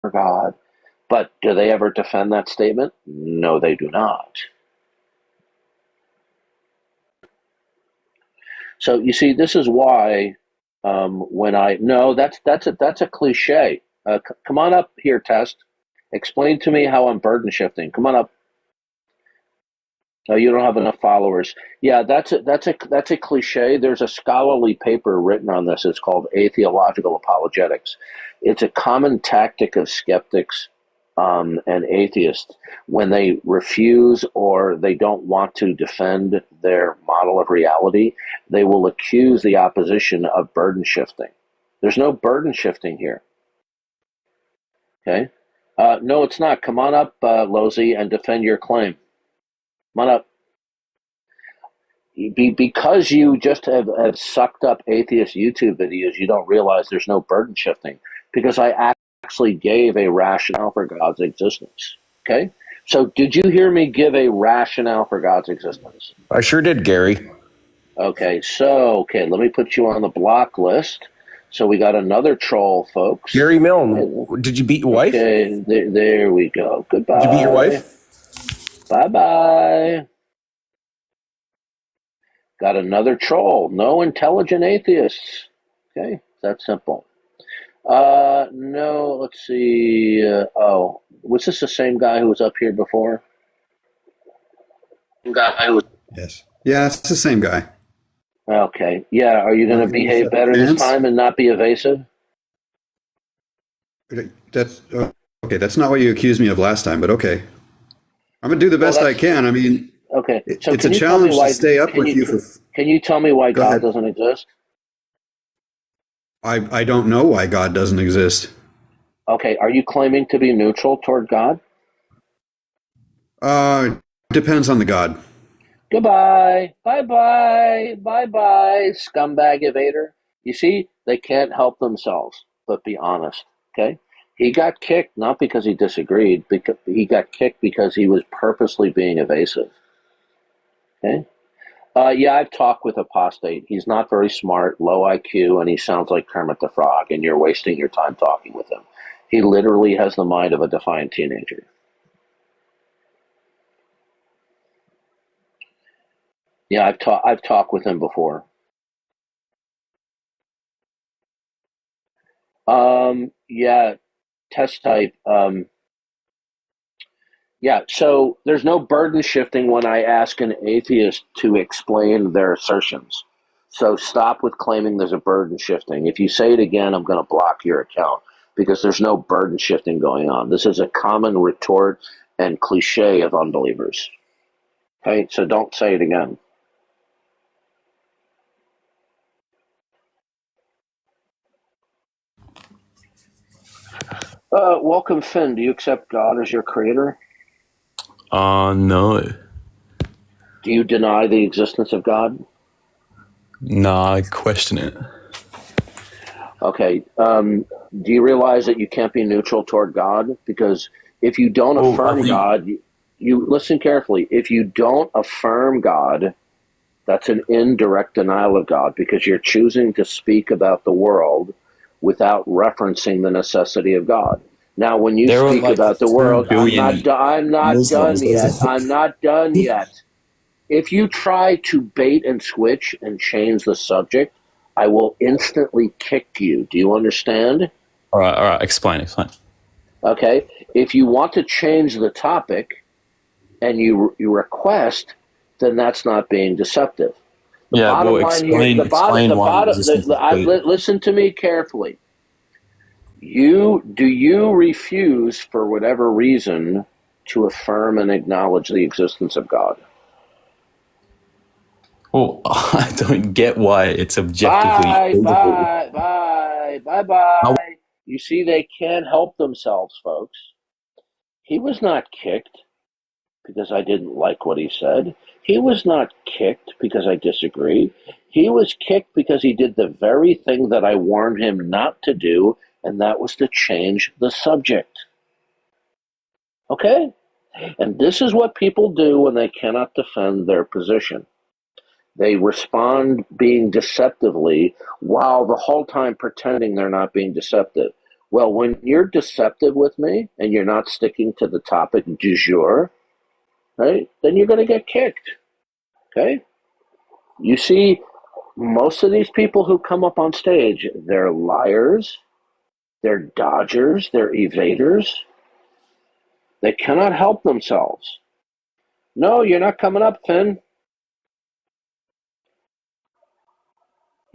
God. But do they ever defend that statement? No, they do not. So you see, this is why when I no, that's a cliche. Come on up here, Test. Explain to me how I'm burden shifting. Come on up. You don't have enough followers. Yeah, that's a cliche. There's a scholarly paper written on this. It's called atheological apologetics. It's a common tactic of skeptics and atheists when they refuse or they don't want to defend their model of reality. They will accuse the opposition of burden shifting. There's no burden shifting here. Okay? No, it's not. Come on up, Lozy, and defend your claim. Come on up. Because you just have sucked up atheist YouTube videos, you don't realize there's no burden shifting. Because I actually gave a rationale for God's existence. Okay? So did you hear me give a rationale for God's existence? I sure did, Gary. Okay, let me put you on the block list. So we got another troll, folks. Gary Milne, did you beat your wife? Okay, there we go. Goodbye. Did you beat your wife? Bye-bye. Got another troll. No intelligent atheists. Okay, that's simple. No, let's see. Was this the same guy who was up here before? Yes. Yeah, it's the same guy. Okay. Yeah, are you going to behave better this time and not be evasive? That's okay. That's not what you accused me of last time, but okay. I'm going to do the best I can. I mean, okay. So it's a challenge to stay up with you. Can you tell me why God doesn't exist? I don't know why God doesn't exist. Okay. Are you claiming to be neutral toward God? Depends on the God. Goodbye. Bye-bye. Bye-bye, scumbag evader. You see, they can't help themselves, but be honest, okay? He got kicked not because he disagreed, because he got kicked because he was purposely being evasive, okay? Yeah, I've talked with Apostate. He's not very smart, low IQ, and he sounds like Kermit the Frog, and you're wasting your time talking with him. He literally has the mind of a defiant teenager. Yeah, I've talked with him before. Yeah, test type. Yeah, so there's no burden shifting when I ask an atheist to explain their assertions. So stop with claiming there's a burden shifting. If you say it again, I'm going to block your account because there's no burden shifting going on. This is a common retort and cliche of unbelievers. Okay, so don't say it again. Welcome, Finn. Do you accept God as your creator? No. Do you deny the existence of God? Nah, I question it. Okay. Do you realize that you can't be neutral toward God? Because if you don't affirm God, you listen carefully. If you don't affirm God, that's an indirect denial of God because you're choosing to speak about the world without referencing the necessity of God. Now, when you speak about the world, I'm not done yet. I'm not done yet. If you try to bait and switch and change the subject, I will instantly kick you. Do you understand? All right. Explain. Okay. If you want to change the topic and you request, then that's not being deceptive. Explain why listen to me carefully. Do you refuse, for whatever reason, to affirm and acknowledge the existence of God? Well, I don't get why it's objectively. Bye. You see, they can't help themselves, folks. He was not kicked because I didn't like what he said. He was not kicked because I disagree. He was kicked because he did the very thing that I warned him not to do, and that was to change the subject. Okay? And this is what people do when they cannot defend their position. They respond being deceptively while the whole time pretending they're not being deceptive, Well, when you're deceptive with me and you're not sticking to the topic du jour, right, then you're going to get kicked. Okay? You see, most of these people who come up on stage, they're liars, they're dodgers, they're evaders. They cannot help themselves. No, you're not coming up, Finn.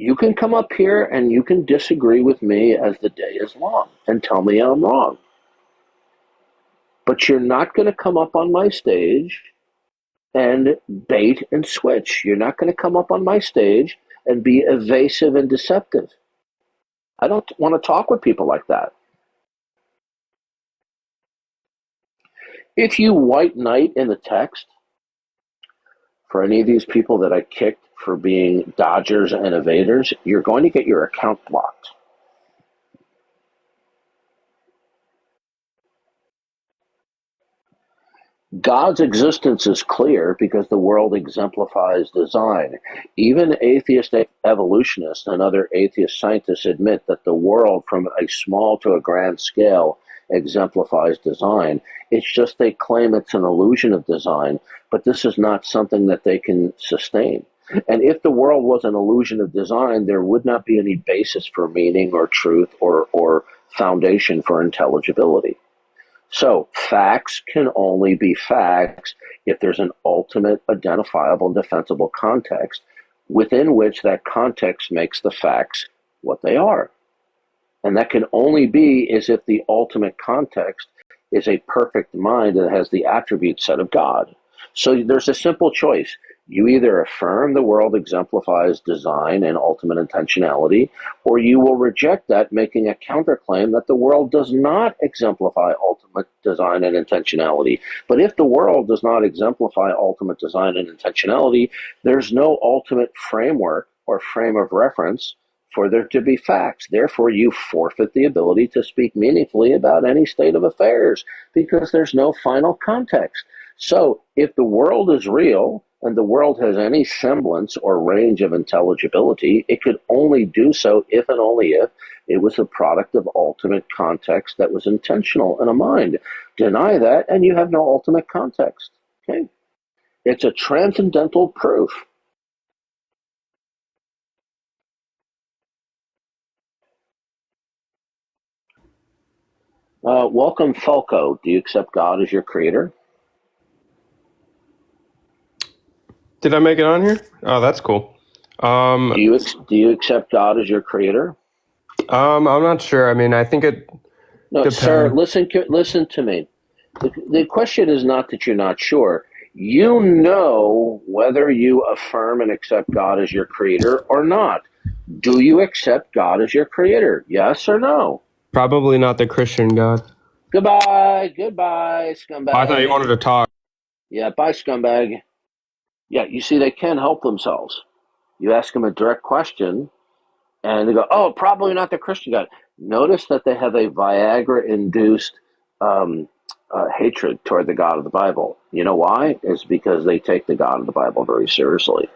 You can come up here and you can disagree with me as the day is long and tell me I'm wrong. But you're not going to come up on my stage and bait and switch. You're not going to come up on my stage and be evasive and deceptive. I don't want to talk with people like that. If you white knight in the text for any of these people that I kicked for being dodgers and evaders, you're going to get your account blocked. God's existence is clear because the world exemplifies design. Even atheist evolutionists and other atheist scientists admit that the world, from a small to a grand scale, exemplifies design. It's just they claim it's an illusion of design, but this is not something that they can sustain. And if the world was an illusion of design, there would not be any basis for meaning or truth or foundation for intelligibility. So facts can only be facts if there's an ultimate identifiable and defensible context within which that context makes the facts what they are. And that can only be as if the ultimate context is a perfect mind that has the attribute set of God. So there's a simple choice. You either affirm the world exemplifies design and ultimate intentionality, or you will reject that, making a counterclaim that the world does not exemplify ultimate design and intentionality. But if the world does not exemplify ultimate design and intentionality, there's no ultimate framework or frame of reference for there to be facts. Therefore, you forfeit the ability to speak meaningfully about any state of affairs because there's no final context. So if the world is real and the world has any semblance or range of intelligibility, it could only do so if and only if it was a product of ultimate context that was intentional in a mind. Deny that and you have no ultimate context. Okay? It's a transcendental proof. Welcome, Falco. Do you accept God as your creator? Did I make it on here? Oh, that's cool. Do you accept God as your creator? I'm not sure. I mean, I think it No, depends. sir. Listen to me. The question is not that you're not sure. You know whether you affirm and accept God as your creator or not. Do you accept God as your creator? Yes or no? Probably not the Christian God. Goodbye, Oh, I thought you scumbag. wanted to talk. Yeah, bye, scumbag. Yeah, you see, they can't help themselves. You ask them a direct question, and they go, "Oh, probably not the Christian God." Notice that they have a Viagra-induced hatred toward the God of the Bible. You know why? It's because they take the God of the Bible very seriously.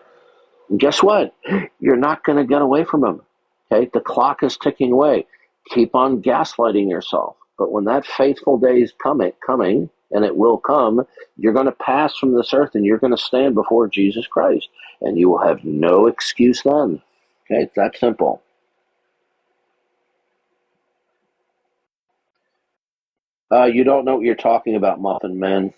And guess what? You're not going to get away from him. Okay, the clock is ticking away. Keep on gaslighting yourself. But when that faithful day is coming, and it will come, you're going to pass from this earth and you're going to stand before Jesus Christ. And you will have no excuse then. Okay, it's that simple. You don't know what you're talking about, Muffin Man.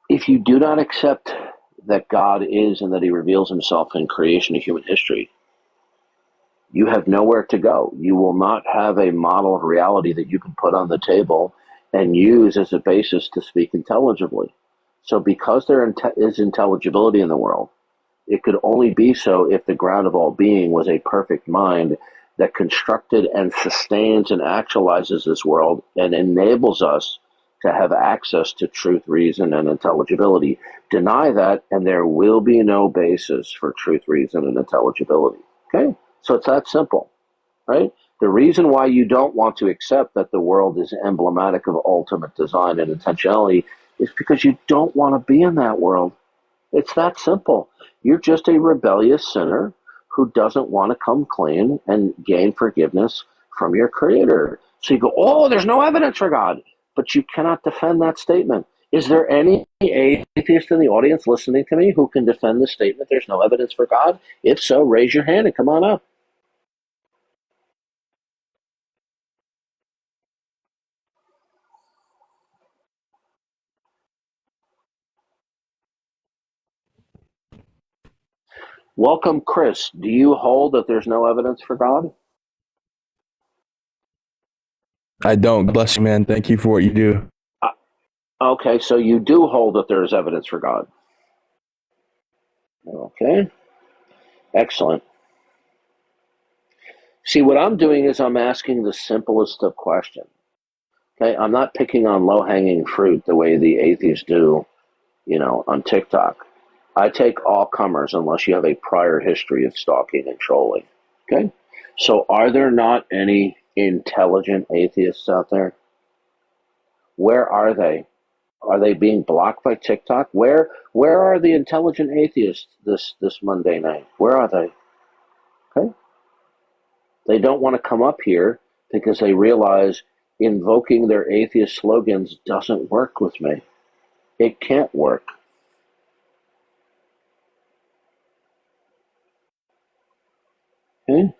If you do not accept that God is and that he reveals himself in creation of human history, you have nowhere to go. You will not have a model of reality that you can put on the table and use as a basis to speak intelligibly. So because there is intelligibility in the world, it could only be so if the ground of all being was a perfect mind that constructed and sustains and actualizes this world and enables us to have access to truth, reason, and intelligibility. Deny that, and there will be no basis for truth, reason, and intelligibility. Okay? So it's that simple, right? The reason why you don't want to accept that the world is emblematic of ultimate design and intentionality is because you don't want to be in that world. It's that simple. You're just a rebellious sinner who doesn't want to come clean and gain forgiveness from your creator. So you go, oh, there's no evidence for God, but you cannot defend that statement. Is there any atheist in the audience listening to me who can defend the statement there's no evidence for God? If so, raise your hand and come on up. Welcome, Chris. Do you hold that there's no evidence for God? I don't. Bless you, man. Thank you for what you do. Okay, so you do hold that there is evidence for God. Okay, excellent. See, what I'm doing is I'm asking the simplest of questions. Okay, I'm not picking on low-hanging fruit the way the atheists do, on TikTok. I take all comers unless you have a prior history of stalking and trolling. Okay, so are there not any intelligent atheists out there? Where are they? Are they being blocked by TikTok? Where are the intelligent atheists this Monday night? Where are they? Okay, they don't want to come up here because they realize invoking their atheist slogans doesn't work with me. It can't work. Okay.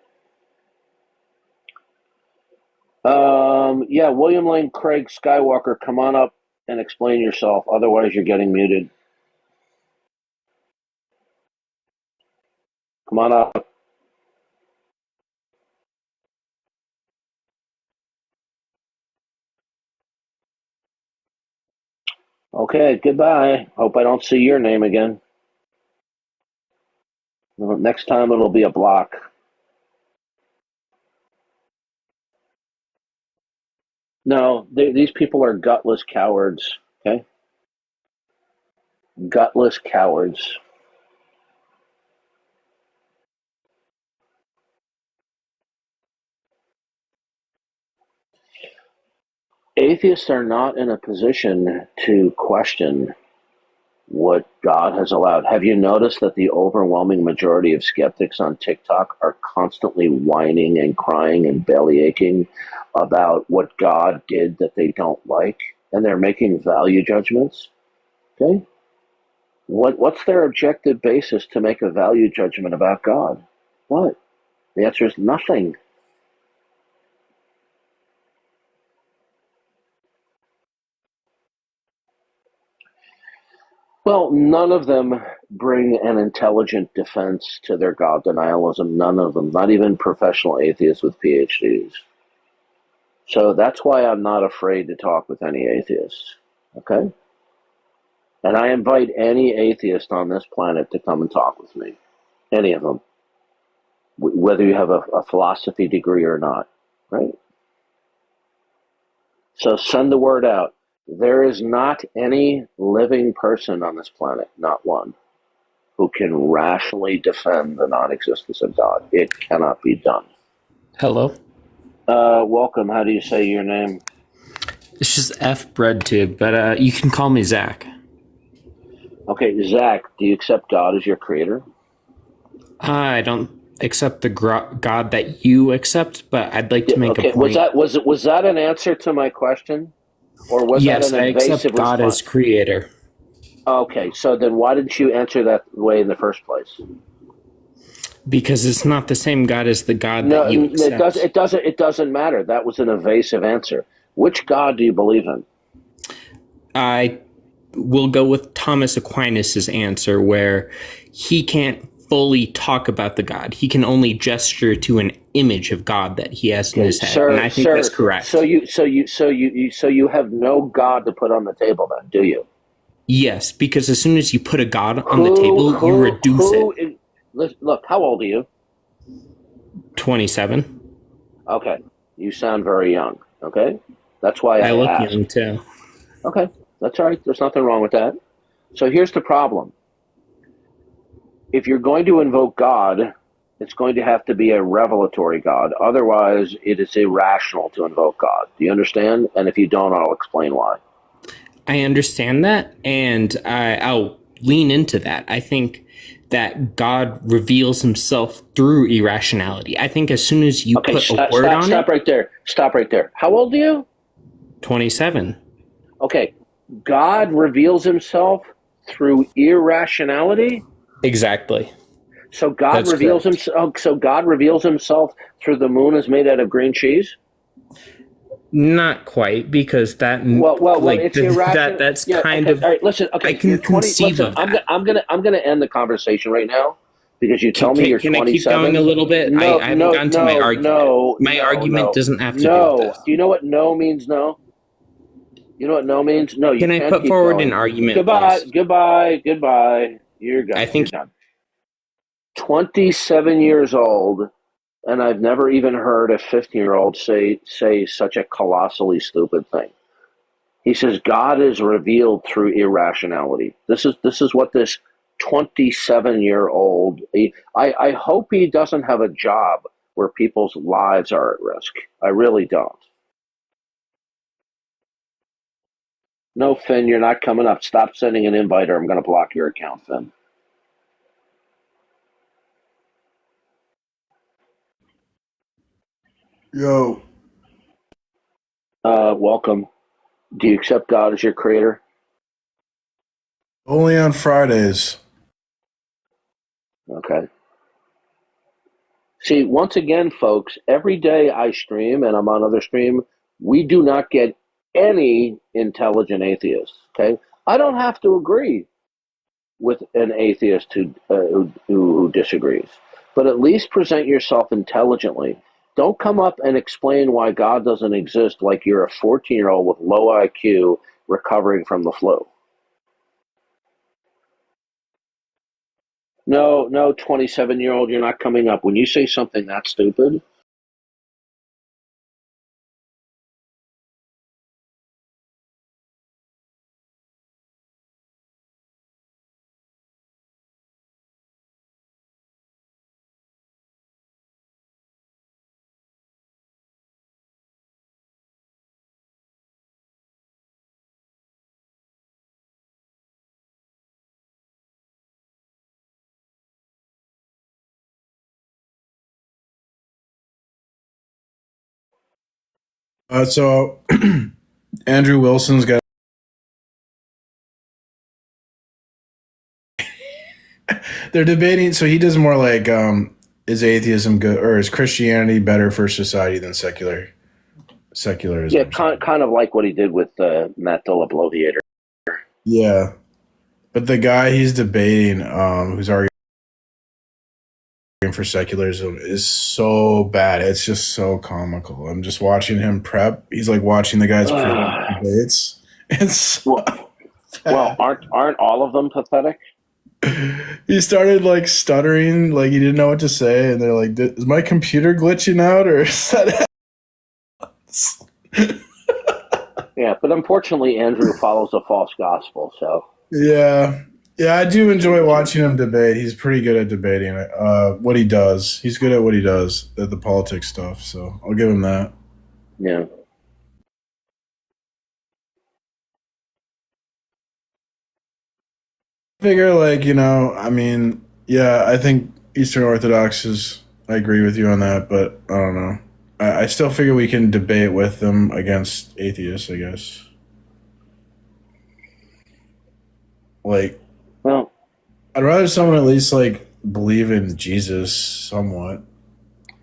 Yeah, William Lane Craig Skywalker, come on up and explain yourself. Otherwise, you're getting muted. Come on up. Okay, goodbye. Hope I don't see your name again. Next time it'll be a block. No, these people are gutless cowards. Okay? Gutless cowards. Atheists are not in a position to question what God has allowed. Have you noticed that the overwhelming majority of skeptics on TikTok are constantly whining and crying and belly aching about what God did that they don't like, and they're making value judgments? Okay, what's their objective basis to make a value judgment about God? What? The answer is nothing. Well, none of them bring an intelligent defense to their God denialism. None of them, not even professional atheists with PhDs. So that's why I'm not afraid to talk with any atheists. Okay? And I invite any atheist on this planet to come and talk with me. Any of them. Whether you have a philosophy degree or not. Right? So send the word out. There is not any living person on this planet, not one, who can rationally defend the non-existence of God. It cannot be done. Hello. Welcome. How do you say your name? It's just F BreadTube, but you can call me Zach. Okay, Zach, do you accept God as your creator? I don't accept the God that you accept, but I'd like to make a point. Was that an answer to my question? Or was yes, that an evasive I accept God response? as creator. Okay, so then why didn't you answer that way in the first place? Because it's not the same God as the God that you accept. It doesn't matter. That was an evasive answer. Which God do you believe in? I will go with Thomas Aquinas' answer, where he can't fully talk about the God. He can only gesture to an image of God that he has in his head, and I think that's correct. So you have no God to put on the table, then, do you? Yes, because as soon as you put a God on the table, you reduce it. Look, how old are you? 27. Okay, you sound very young. Okay, that's why I look asked. young too. Okay, that's all right. There's nothing wrong with that. So here's the problem. If you're going to invoke God, It's going to have to be a revelatory God. Otherwise, it is irrational to invoke God. Do you understand? And if you don't, I'll explain why. I understand that, and I'll lean into that. I think that God reveals himself through irrationality. I think as soon as you put a word on stop it... right there. Stop right there. How old are you? 27. Okay. God reveals himself through irrationality? Exactly. So God That's reveals correct. himself. So God reveals himself through the moon is made out of green cheese. Not quite, because that It's irrational. that's Yeah. kind Okay. of... All right. Listen. I Okay. You're can 20. conceive Listen. of that. I'm gonna end the conversation right now because you tell me you're Can I keep going a 27. little bit? No. I haven't No. gotten to my No. argument. No. My No. argument No. doesn't have to do with No. this. Do you know what no means? No. You know what no means? No. You Can I can't put keep forward an going. argument, Goodbye. please? Goodbye. Goodbye. You're I done. You're think... done. 27 years old, and I've never even heard a 15-year-old say such a colossally stupid thing. He says God is revealed through irrationality. This is what this 27-year-old. I hope he doesn't have a job where people's lives are at risk. I really don't. No, Finn, you're not coming up. Stop sending an invite, or I'm going to block your account, Finn. Yo, Welcome. Do you accept God as your creator? only on Fridays. Okay. See, once again, folks, every day I stream and I'm on other stream, we do not get any intelligent atheists. Okay, I don't have to agree with an atheist who disagrees, but at least present yourself intelligently. Don't come up and explain why God doesn't exist like you're a 14-year-old with low IQ recovering from the flu. No, 27-year-old, you're not coming up. When you say something that stupid, So Andrew Wilson's got. They're debating. So he does more like, is atheism good or is Christianity better for society than yeah, secularism? kind of like what he did with Matt Bloviator. Yeah, but the guy he's debating, who's arguing for secularism, is so bad. It's just so comical. I'm just watching him prep. He's like watching the guys prep debates. It's so Well, aren't all of them pathetic? He started like stuttering, like he didn't know what to say, and they're like, "Is my computer glitching out, or is that?" Yeah, but unfortunately, Andrew follows a false gospel. So Yeah, I do enjoy watching him debate. He's pretty good at debating. What he does, he's good at what he does, at the politics stuff. So I'll give him that. yeah. Figure like I mean, yeah, I think Eastern Orthodox is. I agree with you on that, but I don't know. I still figure we can debate with them against atheists. I guess. Like, Well, I'd rather someone at least like believe in Jesus somewhat.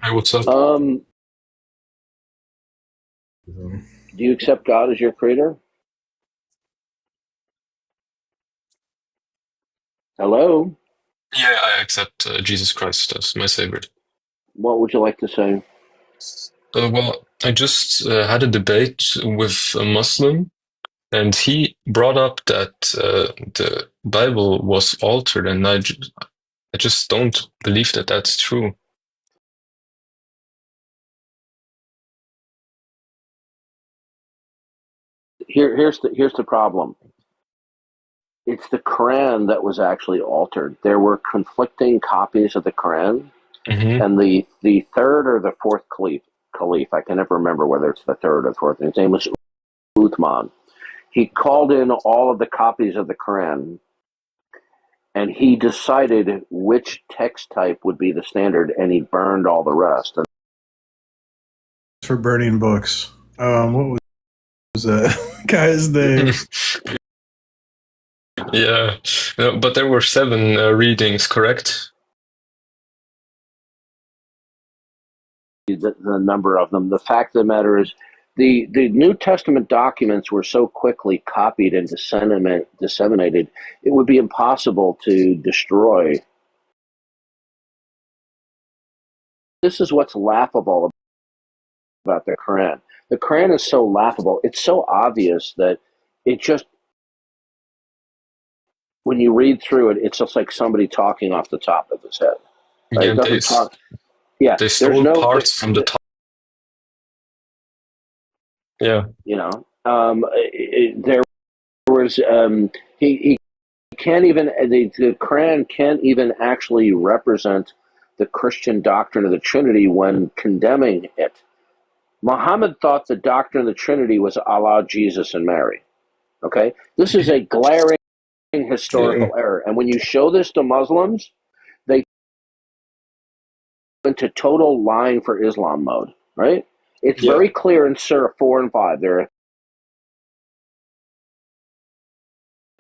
Hey, what's up? do you accept God as your creator? Hello. Yeah, I accept Jesus Christ as my savior. What would you like to say? Well, I just had a debate with a Muslim, and he brought up that the Bible was altered, and I just don't believe that that's true. Here's the problem. It's the Quran that was actually altered. There were conflicting copies of the Quran, Hmm. And the third or the fourth caliph, I can never remember whether it's the third or the fourth. His name was Uthman. He called in all of the copies of the Quran, and he decided which text type would be the standard, and he burned all the rest. For burning books. What was that guy's name? Yeah. No, but there were 7 readings, correct? The number of them. The fact of the matter is, the New Testament documents were so quickly copied and disseminated, it would be impossible to destroy. This is what's laughable about the Quran. The Quran is so laughable. It's so obvious that it just, when you read through it, it's just like somebody talking off the top of his head. Right? Yeah, It doesn't talk. Yeah, they there's stole no. parts from the top. Yeah. You know, there was he can't even the Quran can't even actually represent the Christian doctrine of the Trinity when condemning it. Muhammad thought the doctrine of the Trinity was Allah, Jesus, and Mary. Okay, this is a glaring historical error, and when you show this to Muslims, they go into total lying for Islam mode. Right? It's Yeah. very clear in Surah 4 and 5. There are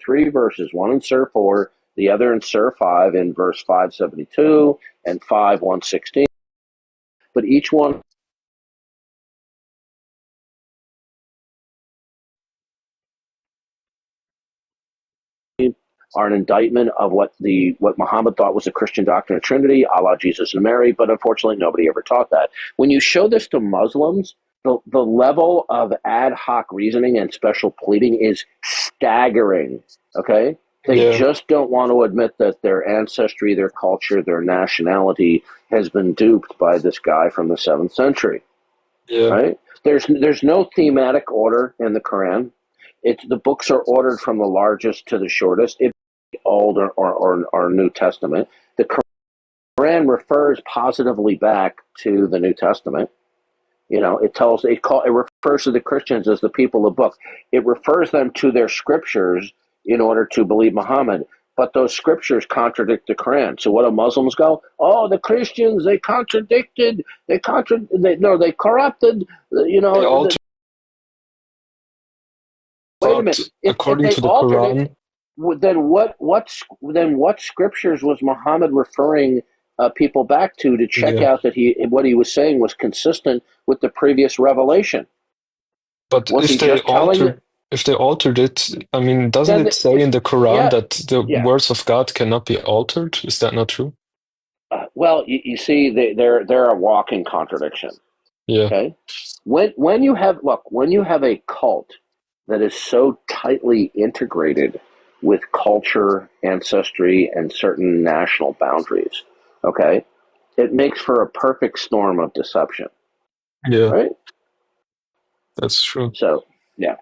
3 verses, one in Surah 4, the other in Surah 5 in verse 572 and 5:116. But each one are an indictment of what Muhammad thought was the Christian doctrine of Trinity, Allah, Jesus, and Mary. But unfortunately, nobody ever taught that. When you show this to Muslims, the level of ad hoc reasoning and special pleading is staggering. Okay, they Yeah. just don't want to admit that their ancestry, their culture, their nationality has been duped by this guy from the 7th century. Yeah. Right? There's no thematic order in the Quran. The books are ordered from the largest to the shortest. Old or New Testament. The Quran refers positively back to the New Testament. You know, it refers to the Christians as the people of book. It refers them to their scriptures in order to believe Muhammad. But those scriptures contradict the Quran. So what do Muslims go? Oh, the Christians, they contradicted, they corrupted, you They know. altered Wait a thought minute. If according they to the altered it, Quran. then what scriptures was Muhammad referring people back to check Yeah. out that what he was saying was consistent with the previous revelation? But Was he just telling? if they altered it, I mean, doesn't Then it say in the Quran yeah, that the yeah. words of God cannot be altered? Is that not true? Well, you see, they're a walking contradiction. Yeah. Okay, when you have a cult that is so tightly integrated with culture, ancestry, and certain national boundaries, okay, it makes for a perfect storm of deception, Yeah, right? that's true. So, yeah.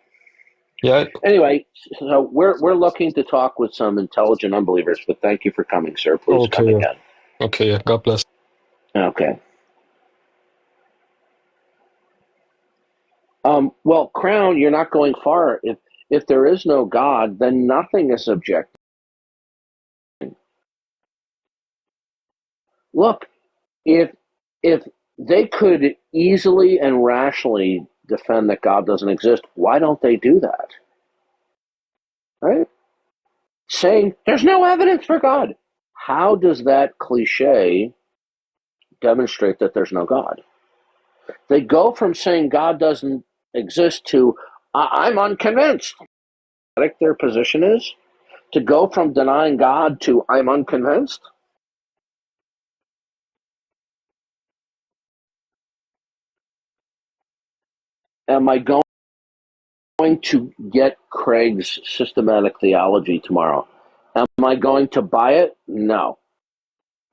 Yeah. Anyway, so we're looking to talk with some intelligent unbelievers, but thank you for coming, sir. Please Okay. come Yeah. again. Okay. Yeah. God bless. Okay. Well, Crown, you're not going far. If there is no God, then nothing is objective. Look, if if they could easily and rationally defend that God doesn't exist, why don't they do that? Right? Saying there's no evidence for God. How does that cliche demonstrate that there's no God? They go from saying God doesn't exist to I'm unconvinced. Their position is to go from denying God to I'm unconvinced. Am I going to get Craig's systematic theology tomorrow? Am I going to buy it? No.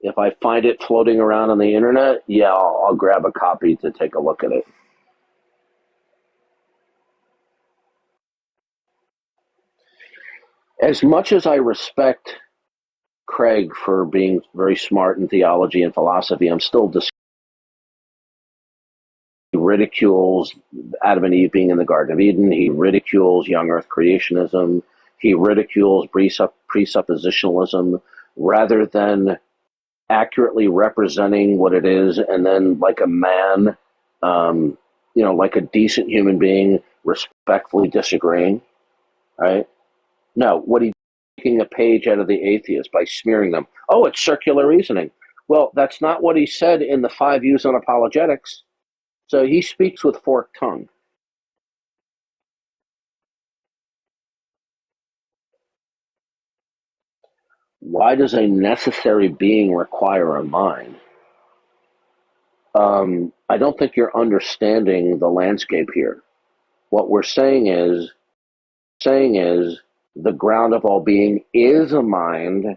If I find it floating around on the internet, yeah, I'll grab a copy to take a look at it. As much as I respect Craig for being very smart in theology and philosophy. I'm still He ridicules Adam and Eve being in the Garden of Eden. He ridicules young earth creationism. He ridicules presuppositionalism rather than accurately representing what it is, and then like a man, like a decent human being, respectfully disagreeing, right? No, what he's taking a page out of the atheist by smearing them. Oh, it's circular reasoning. Well, that's not what he said in the 5 views on apologetics. So he speaks with forked tongue. Why does a necessary being require a mind? I don't think you're understanding the landscape here. What we're saying is the ground of all being is a mind,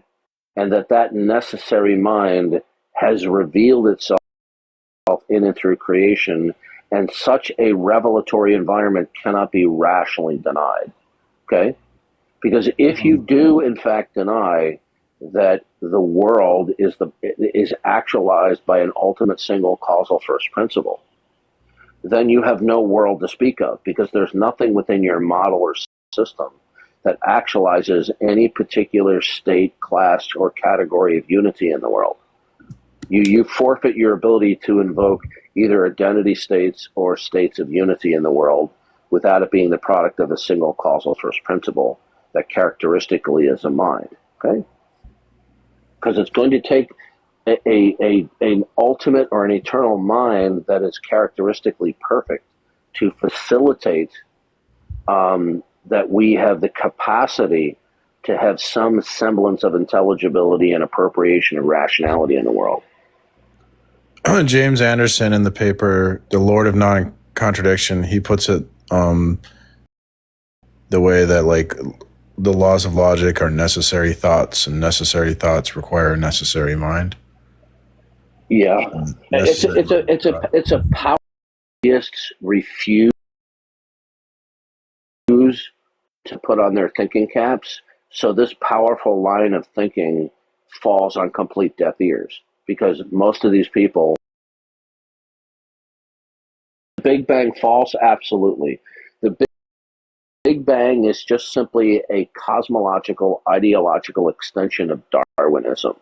and that necessary mind has revealed itself in and through creation, and such a revelatory environment cannot be rationally denied. Okay? Because if you do, in fact, deny that the world is actualized by an ultimate single causal first principle, then you have no world to speak of, because there's nothing within your model or system that actualizes any particular state, class, or category of unity in the world. You forfeit your ability to invoke either identity states or states of unity in the world without it being the product of a single causal first principle that characteristically is a mind. Okay? Because it's going to take an ultimate or an eternal mind that is characteristically perfect to facilitate that we have the capacity to have some semblance of intelligibility and appropriation of rationality in the world. James Anderson in the paper, The Lord of Non-Contradiction, he puts it the way that like the laws of logic are necessary thoughts, and necessary thoughts require a necessary mind. Yeah, it's a powerist refuse to put on their thinking caps. So this powerful line of thinking falls on complete deaf ears, because most of these people, Big Bang false, absolutely. The Big Bang is just simply a cosmological, ideological extension of Darwinism.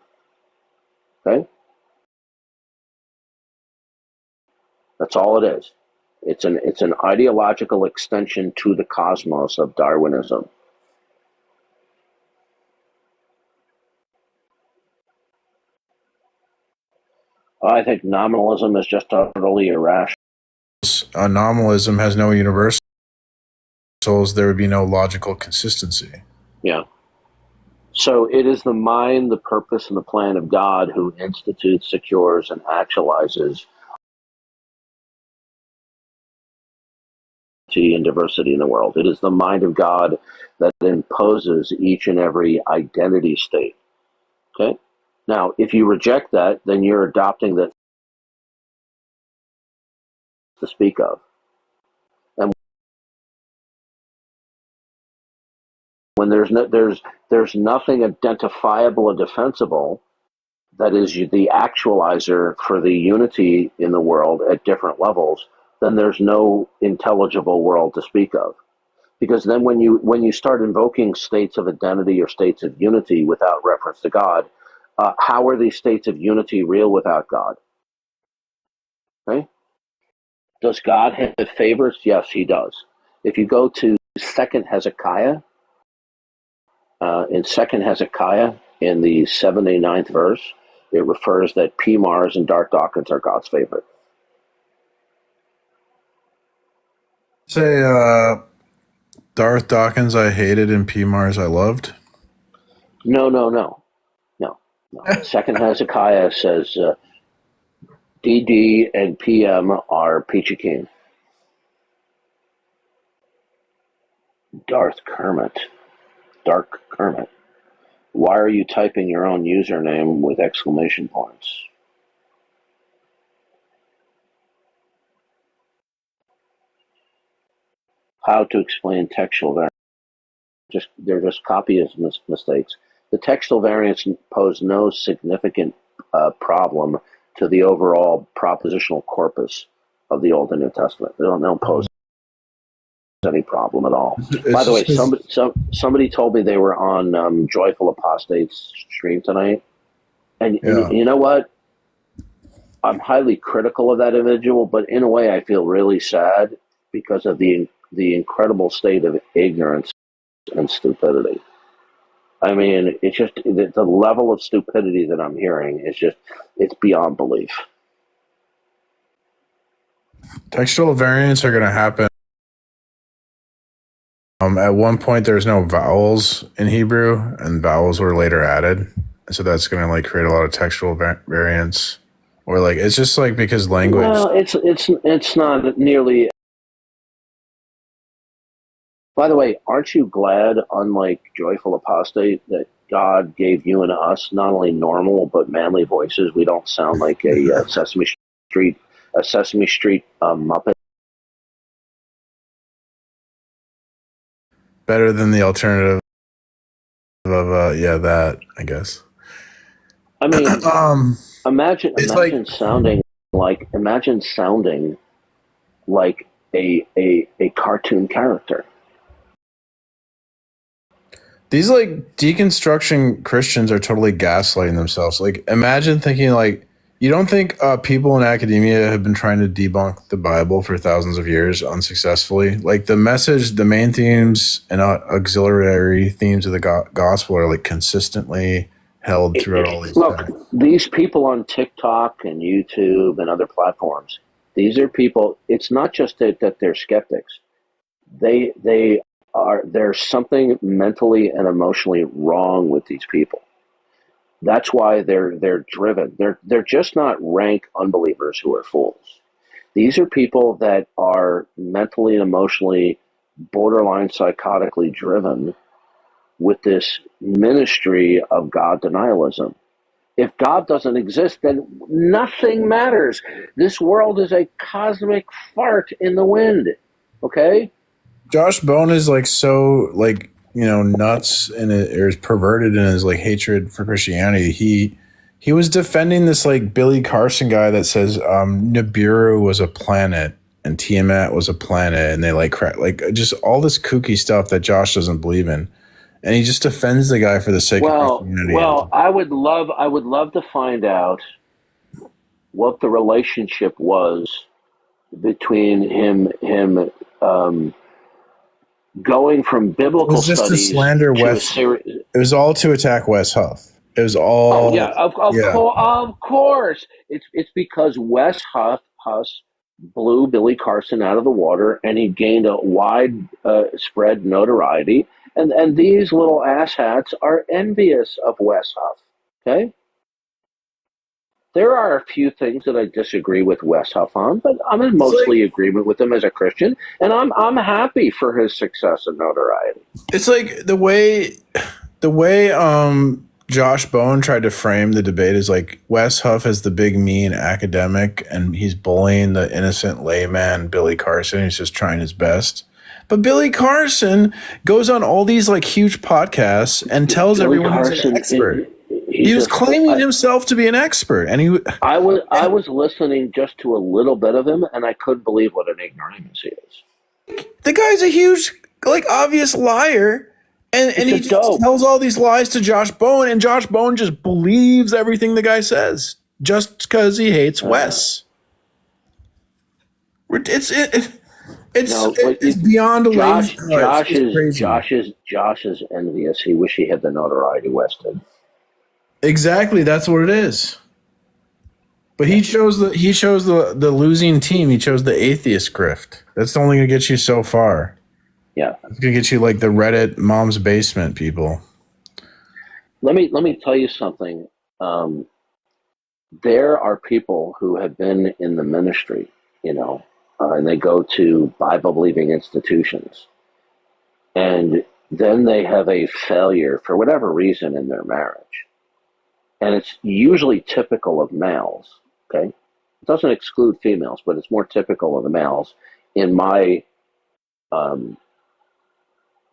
Okay? That's all it is. It's an ideological extension to the cosmos of Darwinism. I think nominalism is just utterly irrational. Nominalism has no universals. There would be no logical consistency. Yeah. So it is the mind, the purpose, and the plan of God who institutes, secures, and actualizes and diversity in the world. It is the mind of God that imposes each and every identity state. Okay? Now, if you reject that, then you're adopting that to speak of. And when there's nothing identifiable or defensible that is the actualizer for the unity in the world at different levels, then there's no intelligible world to speak of. Because then when you start invoking states of identity or states of unity without reference to God, how are these states of unity real without God? Okay? Does God have favors? Yes, he does. If you go to Second Hezekiah, in Second Hezekiah, in the 79th verse, it refers that P. Mars and Darth Dawkins are God's favorite. Say, Darth Dawkins I hated and P. Mars I loved? No. Second Hezekiah says DD and PM are Peachy Keen. Dark Kermit. Why are you typing your own username with exclamation points? How to explain textual variants? They're just copyist mistakes. the textual variants pose no significant problem to the overall propositional corpus of the Old and New Testament. They don't pose any problem at all. By the way, somebody told me they were on Joyful Apostate's stream tonight, and you know what? I'm highly critical of that individual, but in a way, I feel really sad because of the incredible state of ignorance and stupidity. I mean, it's just the level of stupidity that I'm hearing is it's beyond belief. Textual variants are going to happen. At one point, there's no vowels in Hebrew, and vowels were later added. So that's going to like create a lot of textual variants, or like it's just like because language. Well, it's not nearly. By the way, aren't you glad, unlike Joyful Apostate, that God gave you and us not only normal but manly voices? We don't sound like a Sesame Street Muppet. Better than the alternative of that, I guess. I mean, imagine sounding like a cartoon character. These like deconstruction Christians are totally gaslighting themselves. Like, imagine thinking like, you don't think people in academia have been trying to debunk the Bible for thousands of years unsuccessfully? Like the message, the main themes and auxiliary themes of the gospel are like consistently held throughout all these. Look, these people on TikTok and YouTube and other platforms, these are people, it's not just that they're skeptics. There's something mentally and emotionally wrong with these people. That's why they're driven. They're just not rank unbelievers who are fools. These are people that are mentally and emotionally borderline psychotically driven with this ministry of God denialism. If God doesn't exist, then nothing matters. This world is a cosmic fart in the wind. Okay? Josh Bone is like so like, you know, nuts and or is perverted in his like hatred for Christianity. He was defending this like Billy Carson guy that says Nibiru was a planet and Tiamat was a planet, and they like just all this kooky stuff that Josh doesn't believe in, and he just defends the guy for the sake of Christianity. Well, I would love to find out what the relationship was between him going from biblical studies. It was just to slander Wes. It was all to attack Wes Huff. It was all. Oh yeah, of course. It's because Wes Huff blew Billy Carson out of the water, and he gained a wide spread notoriety. And these little asshats are envious of Wes Huff. Okay. There are a few things that I disagree with Wes Huff on, but I'm in mostly agreement with him as a Christian, and I'm happy for his success and notoriety. It's like the way Josh Bone tried to frame the debate is like Wes Huff is the big mean academic, and he's bullying the innocent layman Billy Carson. He's just trying his best. But Billy Carson goes on all these like huge podcasts and tells everyone he's an expert. He was claiming himself to be an expert, and I was listening just to a little bit of him, and I couldn't believe what an ignoramus he is. The guy's a huge, like, obvious liar, and he just tells all these lies to Josh Bone, and Josh Bone just believes everything the guy says just because he hates Wes. It's beyond a Josh is envious. He wish he had the notoriety Wes did. Exactly, that's what it is. But he chose the losing team. He chose the atheist grift. That's only going to get you so far. Yeah, it's going to get you like the Reddit mom's basement people. Let me tell you something. There are people who have been in the ministry, and they go to Bible believing institutions, and then they have a failure for whatever reason in their marriage. And it's usually typical of males, okay? It doesn't exclude females, but it's more typical of the males in my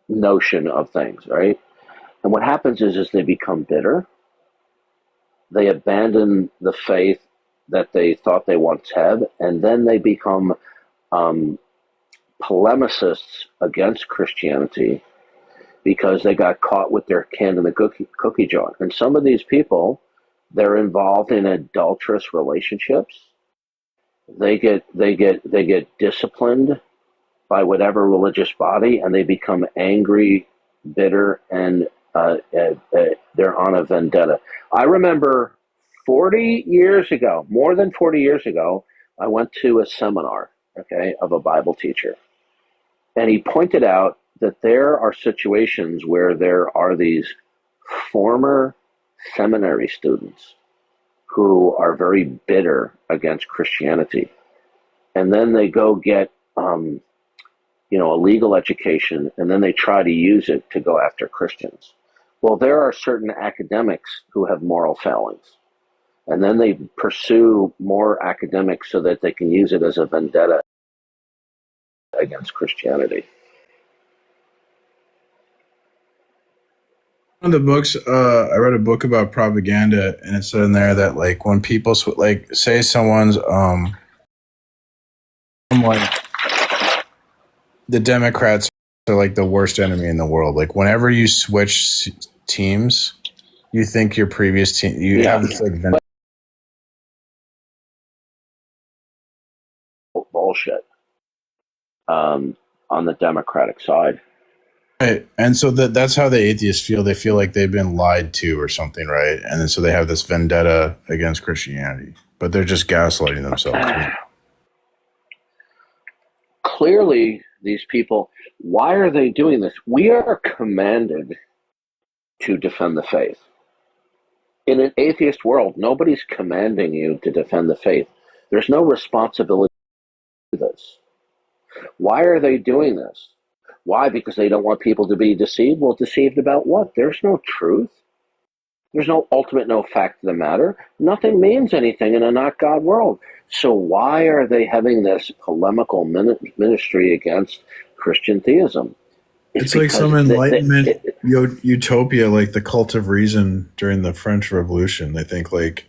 notion of things, right? And what happens is they become bitter. They abandon the faith that they thought they once had, and then they become polemicists against Christianity because they got caught with their hand in the cookie jar. And some of these people, they're involved in adulterous relationships. They get disciplined by whatever religious body, and they become angry, bitter, and they're on a vendetta. I remember 40 years ago, more than 40 years ago, I went to a seminar, of a Bible teacher. And he pointed out that there are situations where there are these former seminary students who are very bitter against Christianity. And then they go get, a legal education, and then they try to use it to go after Christians. Well, there are certain academics who have moral failings. And then they pursue more academics so that they can use it as a vendetta against Christianity. One of the books, I read a book about propaganda, and it said in there that like when people say someone's like the Democrats are like the worst enemy in the world. Like whenever you switch teams, you think your previous team have this like bullshit on the Democratic side. Right. And so that's how the atheists feel. They feel like they've been lied to or something, right? And then so they have this vendetta against Christianity, but they're just gaslighting themselves. Clearly, these people, why are they doing this? We are commanded to defend the faith. In an atheist world, nobody's commanding you to defend the faith. There's no responsibility to this. Why are they doing this? Why? Because they don't want people to be deceived? Well, deceived about what? There's no truth. There's no ultimate, no fact of the matter. Nothing means anything in a not God world. So why are they having this polemical ministry against Christian theism? It's like some Enlightenment utopia, like the cult of reason during the French Revolution. They think like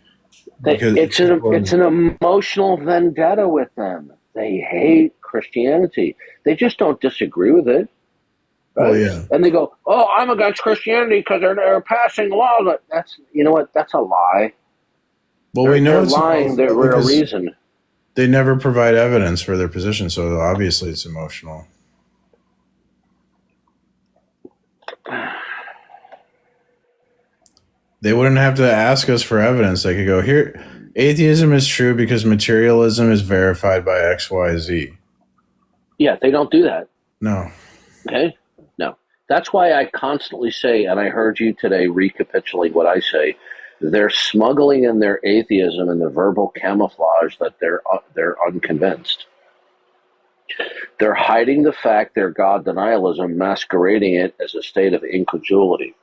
it's an emotional vendetta with them. They hate Christianity. They just don't disagree with it. Right? Well, yeah. And they go, "Oh, I'm against Christianity because they're passing laws." That's that's a lie. Well, we know they're it's lying. There for a reason. They never provide evidence for their position, so obviously it's emotional. They wouldn't have to ask us for evidence. They could go, here, atheism is true because materialism is verified by X, Y, Z. Yeah, they don't do that. No. Okay? No. That's why I constantly say, and I heard you today recapitulate what I say, they're smuggling in their atheism and the verbal camouflage that they're unconvinced. They're hiding the fact they're God denialism, masquerading it as a state of incredulity.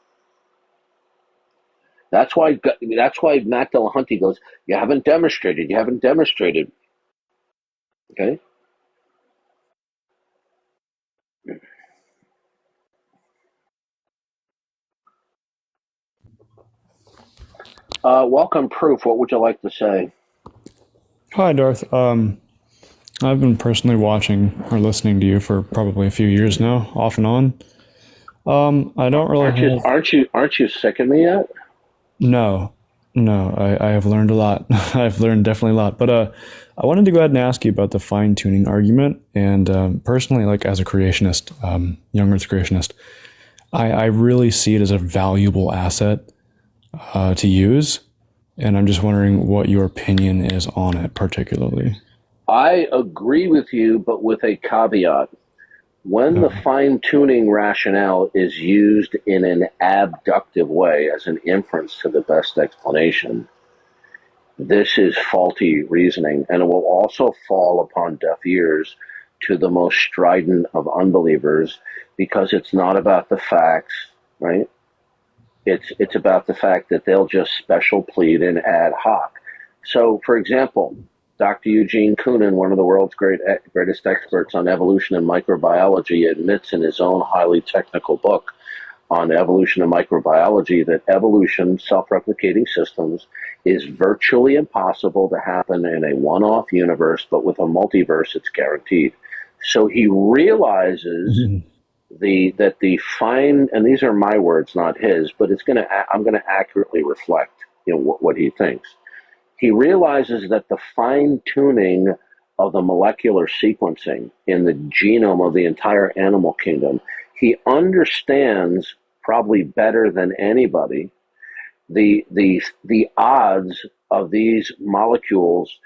That's why Matt Dillahunty goes, you haven't demonstrated. Okay? Welcome, Proof. What would you like to say? Hi, Darth. I've been personally watching or listening to you for probably a few years now, off and on. I don't really Aren't you sick of me yet? No, I have learned a lot. I've learned definitely a lot. But I wanted to go ahead and ask you about the fine-tuning argument. And personally, like as a creationist, young earth creationist, I really see it as a valuable asset to use. And I'm just wondering what your opinion is on it particularly. I agree with you, but with a caveat. When the fine-tuning rationale is used in an abductive way as an inference to the best explanation, this is faulty reasoning, and it will also fall upon deaf ears to the most strident of unbelievers because it's not about the facts, right? It's about the fact that they'll just special plead and ad hoc. So, for example, Dr. Eugene Koonin, one of the world's greatest experts on evolution and microbiology, admits in his own highly technical book on evolution and microbiology that evolution, self-replicating systems, is virtually impossible to happen in a one-off universe, but with a multiverse, it's guaranteed. So he realizes that the fine, and these are my words, not his, but I'm going to accurately reflect, what he thinks. He realizes that the fine-tuning of the molecular sequencing in the genome of the entire animal kingdom, he understands probably better than anybody the odds of these molecules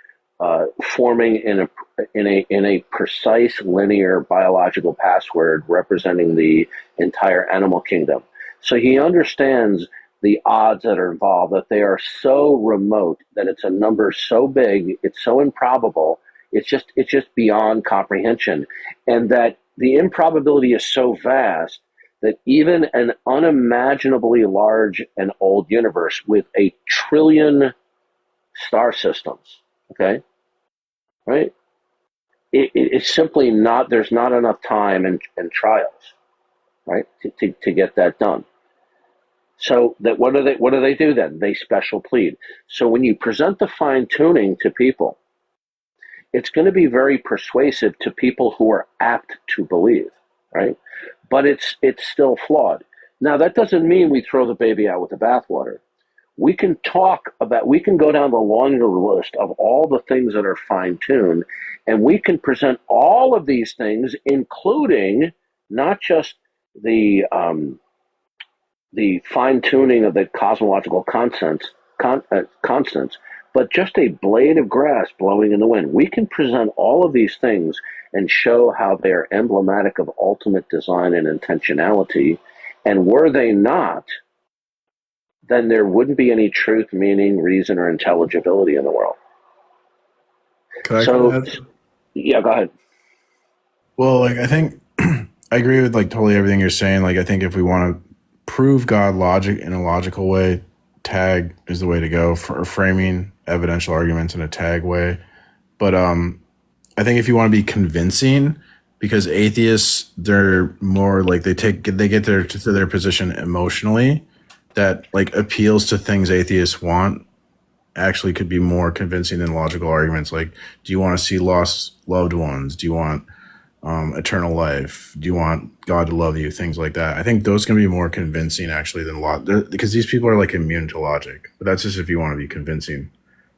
forming in a precise linear biological password representing the entire animal kingdom. So he understands the odds that are involved, that they are so remote, that it's a number so big, it's so improbable, it's just beyond comprehension, and that the improbability is so vast that even an unimaginably large and old universe with a trillion star systems, okay, right? It's simply not, there's not enough time and trials, right, to get that done. So that what do they do then? They special plead. So when you present the fine tuning to people, it's going to be very persuasive to people who are apt to believe, right? But it's still flawed. Now that doesn't mean we throw the baby out with the bathwater. We can go down the longer list of all the things that are fine tuned, and we can present all of these things, including not just the fine-tuning of the cosmological constants, but just a blade of grass blowing in the wind. We can present all of these things and show how they are emblematic of ultimate design and intentionality. And were they not, then there wouldn't be any truth, meaning, reason, or intelligibility in the world. Yeah, go ahead. Well, I think I agree with totally everything you're saying. I think if we want to prove God logic in a logical way, tag is the way to go for framing evidential arguments in a tag way. But I think if you want to be convincing, because atheists, they're more they get to their position emotionally, that appeals to things atheists want, actually could be more convincing than logical arguments. Do you want to see lost loved ones? Do you want eternal life? Do you want God to love you? Things like that. I think those can be more convincing actually than because these people are immune to logic. But that's just if you want to be convincing.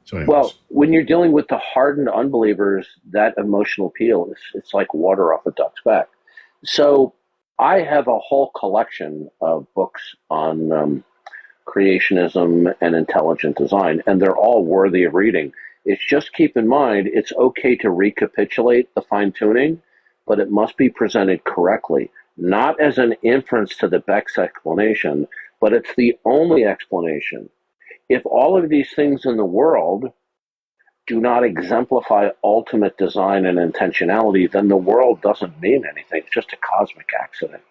So anyways. Well, when you're dealing with the hardened unbelievers, that emotional appeal it's like water off a duck's back. So I have a whole collection of books on creationism and intelligent design, and they're all worthy of reading. It's just keep in mind, it's okay to recapitulate the fine-tuning, but it must be presented correctly, not as an inference to the Beck's explanation, but it's the only explanation. If all of these things in the world do not exemplify ultimate design and intentionality, then the world doesn't mean anything. It's just a cosmic accident.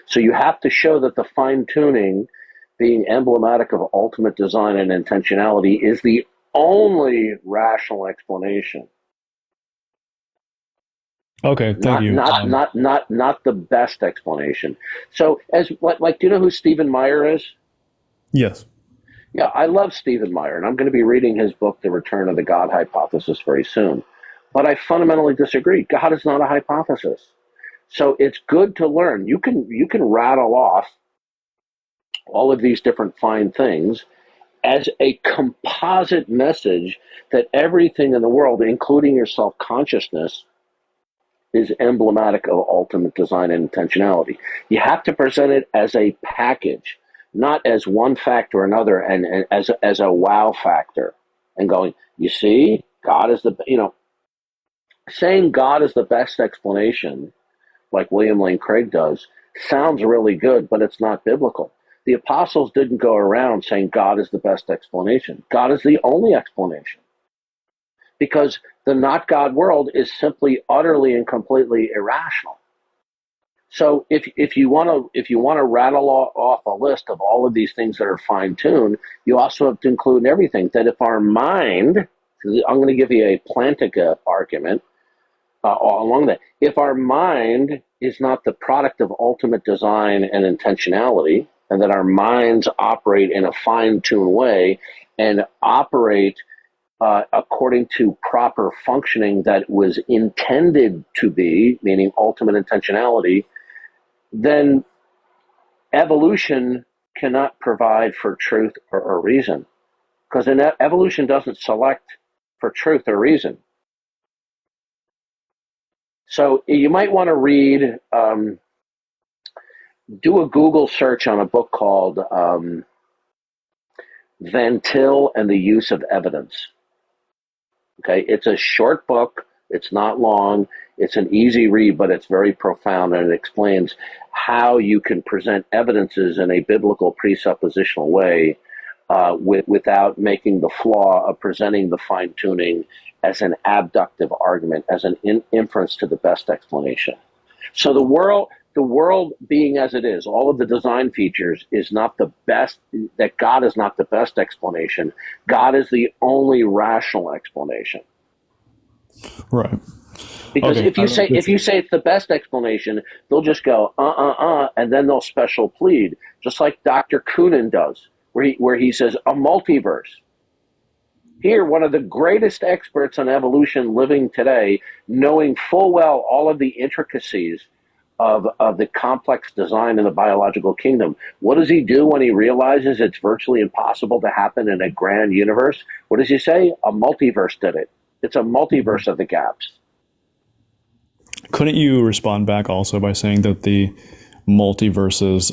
So you have to show that the fine-tuning, being emblematic of ultimate design and intentionality, is the only rational explanation. Okay, thank you. Not the best explanation. So, do you know who Stephen Meyer is? Yes. Yeah, I love Stephen Meyer, and I'm going to be reading his book, The Return of the God Hypothesis, very soon. But I fundamentally disagree. God is not a hypothesis. So it's good to learn. You can rattle off all of these different fine things as a composite message that everything in the world, including your self-consciousness, is emblematic of ultimate design and intentionality. You have to present it as a package, not as one fact or another, and as a wow factor, and going, you see, God is saying God is the best explanation, like William Lane Craig does, sounds really good, but it's not biblical. The apostles didn't go around saying God is the best explanation. God is the only explanation. Because the not God world is simply utterly and completely irrational. So if you want to rattle off a list of all of these things that are fine-tuned, you also have to include everything. That if our mind, I'm going to give you a Plantinga argument, along that. If our mind is not the product of ultimate design and intentionality, and that our minds operate in a fine-tuned way and operate according to proper functioning that was intended to be, meaning ultimate intentionality, then evolution cannot provide for truth or reason. Because evolution doesn't select for truth or reason. So you might want to read, do a Google search on a book called Van Til and the Use of Evidence. Okay, it's a short book. It's not long. It's an easy read, but it's very profound, and it explains how you can present evidences in a biblical presuppositional way without making the flaw of presenting the fine-tuning as an abductive argument, as an inference to the best explanation. So the world being as it is, all of the design features is not the best, that God is not the best explanation. God is the only rational explanation. Right. Because Okay, if you say it's the best explanation, they'll just go, and then they'll special plead, just like Dr. Coonan does, where he says a multiverse. Here, one of the greatest experts on evolution living today, knowing full well all of the intricacies of the complex design in the biological kingdom. What does he do when he realizes it's virtually impossible to happen in a grand universe? What does he say? A multiverse did it. It's a multiverse of the gaps. Couldn't you respond back also by saying that the multiverse's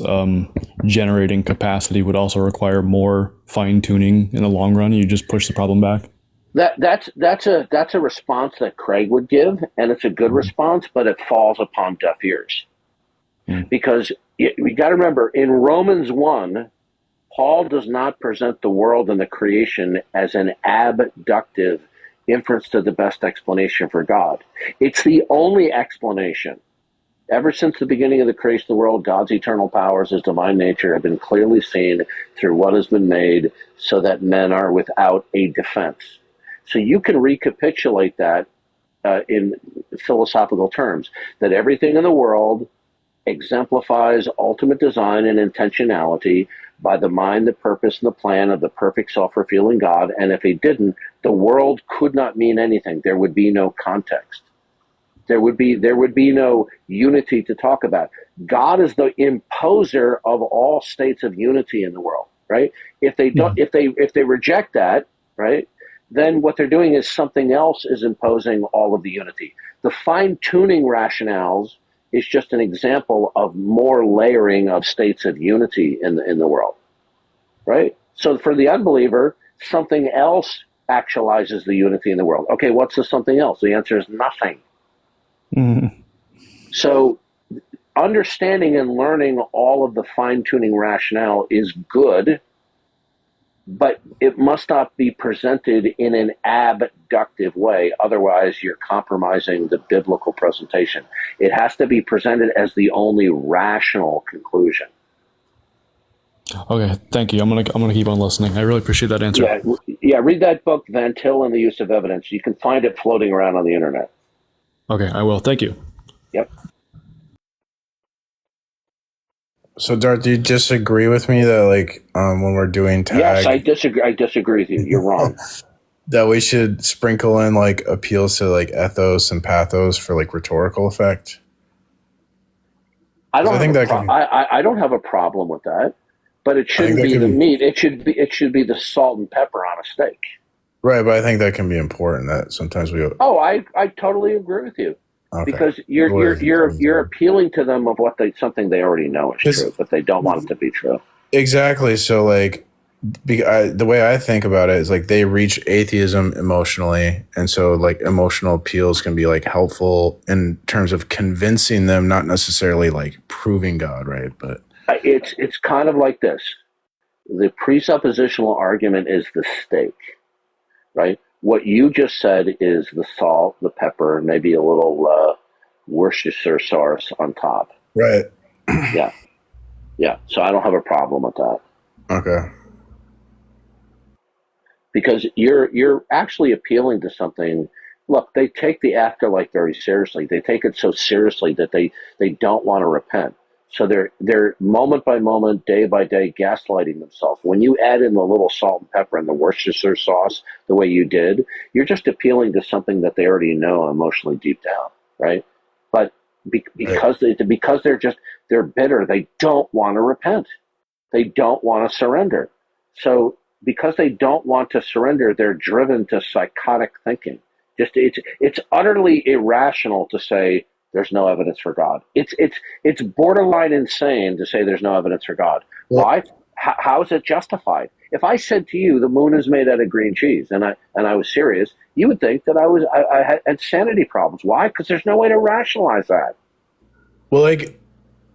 generating capacity would also require more fine-tuning in the long run? You just push the problem back? That's a response that Craig would give, and it's a good response, but it falls upon deaf ears. Because we got to remember, in Romans 1, Paul does not present the world and the creation as an abductive inference to the best explanation for God. It's the only explanation. Ever since the beginning of the creation of the world, God's eternal powers, his divine nature, have been clearly seen through what has been made, so that men are without a defense. So you can recapitulate that in philosophical terms, that everything in the world exemplifies ultimate design and intentionality by the mind, the purpose, and the plan of the perfect self-revealing God. And if it didn't, the world could not mean anything. There would be no context. There would be no unity to talk about. God is the imposer of all states of unity in the world, right? If they reject that, right, then what they're doing is something else is imposing all of the unity. The fine-tuning rationales is just an example of more layering of states of unity in the world, right? So for the unbeliever, something else actualizes the unity in the world. Okay, what's the something else? The answer is nothing. Mm-hmm. So understanding and learning all of the fine-tuning rationale is good, but it must not be presented in an abductive way. Otherwise, you're compromising the biblical presentation. It has to be presented as the only rational conclusion. Okay, thank you. I'm gonna keep on listening. I really appreciate that answer. Yeah. Read that book, Van Til and the Use of Evidence. You can find it floating around on the internet. Okay, I will. Thank you. Yep. So, Darth, do you disagree with me that, like, when we're doing tag, Yes, I disagree. I disagree with you. You're wrong. that we should sprinkle in like appeals to like ethos and pathos for like rhetorical effect? I don't have a problem with that, but it shouldn't be the meat. It should be the salt and pepper on a steak. Right, but I think that can be important. That sometimes we. Oh, I totally agree with you. Okay. Because you're appealing to them of something they already know is true, but they don't want it to be true. Exactly. So like, the way I think about it is like they reach atheism emotionally, and so like emotional appeals can be like helpful in terms of convincing them, not necessarily like proving God, right? But it's kind of like this: the presuppositional argument is the steak, right? What you just said is the salt, the pepper, maybe a little Worcestershire sauce on top. Right. Yeah. So I don't have a problem with that. Okay. Because you're actually appealing to something look, they take the afterlife very seriously. They take it so seriously that they don't want to repent. So they're moment by moment, day by day, gaslighting themselves. When you add in the little salt and pepper and the Worcestershire sauce the way you did, you're just appealing to something that they already know emotionally deep down, right? But because they're bitter, they don't want to repent. They don't want to surrender. So because they don't want to surrender, they're driven to psychotic thinking. It's utterly irrational to say there's no evidence for God. It's borderline insane to say there's no evidence for God. Why? How is it justified? If I said to you the moon is made out of green cheese, and I was serious, you would think that I had sanity problems. Why? Because there's no way to rationalize that. Well, like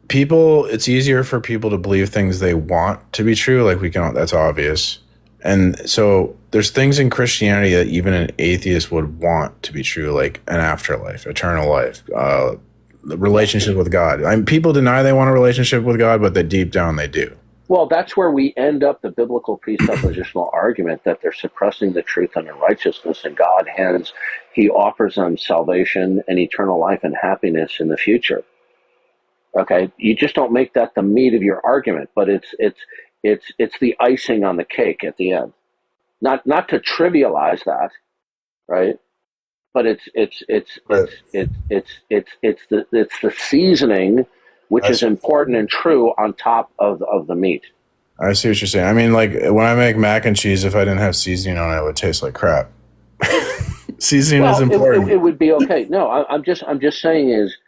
people, it's easier for people to believe things they want to be true. Like that's obvious. And so there's things in Christianity that even an atheist would want to be true, like an afterlife, eternal life, the relationship with God. People deny they want a relationship with God, but that deep down they do. Well, that's where we end up the biblical presuppositional argument that they're suppressing the truth and the righteousness, and God he offers them salvation and eternal life and happiness in the future. Okay, you just don't make that the meat of your argument, but it's the icing on the cake at the end. Not to trivialize that, right? But it's the seasoning, which is important and true on top of the meat. I see what you're saying. I mean, like when I make mac and cheese, if I didn't have seasoning on it, it would taste like crap. Seasoning is important. It would be okay. No, I'm just saying is,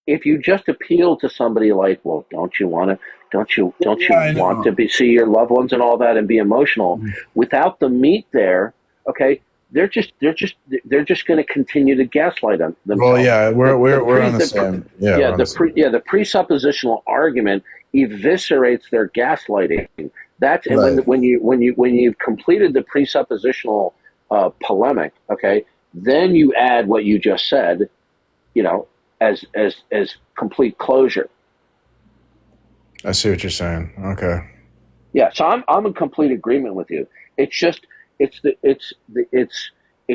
if you just appeal to somebody like, well, don't you want to see your loved ones and all that and be emotional without the meat there? Okay, they're just going to continue to gaslight them themselves. Well, yeah, we're on the same. Yeah, the presuppositional argument eviscerates their gaslighting. That's and right. when you've completed the presuppositional polemic, okay, then you add what you just said, as complete closure. I see what you're saying. Okay. Yeah, so I'm in complete agreement with you. It's just it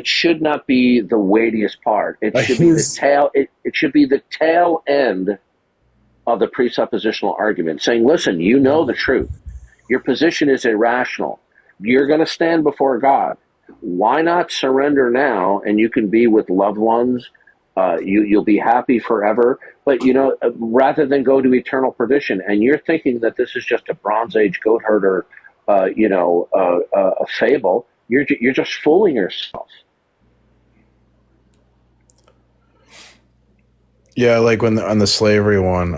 should not be the weightiest part. It should be the tail. It should be the tail end of the presuppositional argument, saying, "Listen, you know the truth. Your position is irrational. You're going to stand before God. Why not surrender now, and you can be with loved ones." You'll be happy forever, but rather than go to eternal perdition, and you're thinking that this is just a Bronze Age goat herder, a fable. You're just fooling yourself. Yeah, like on the slavery one,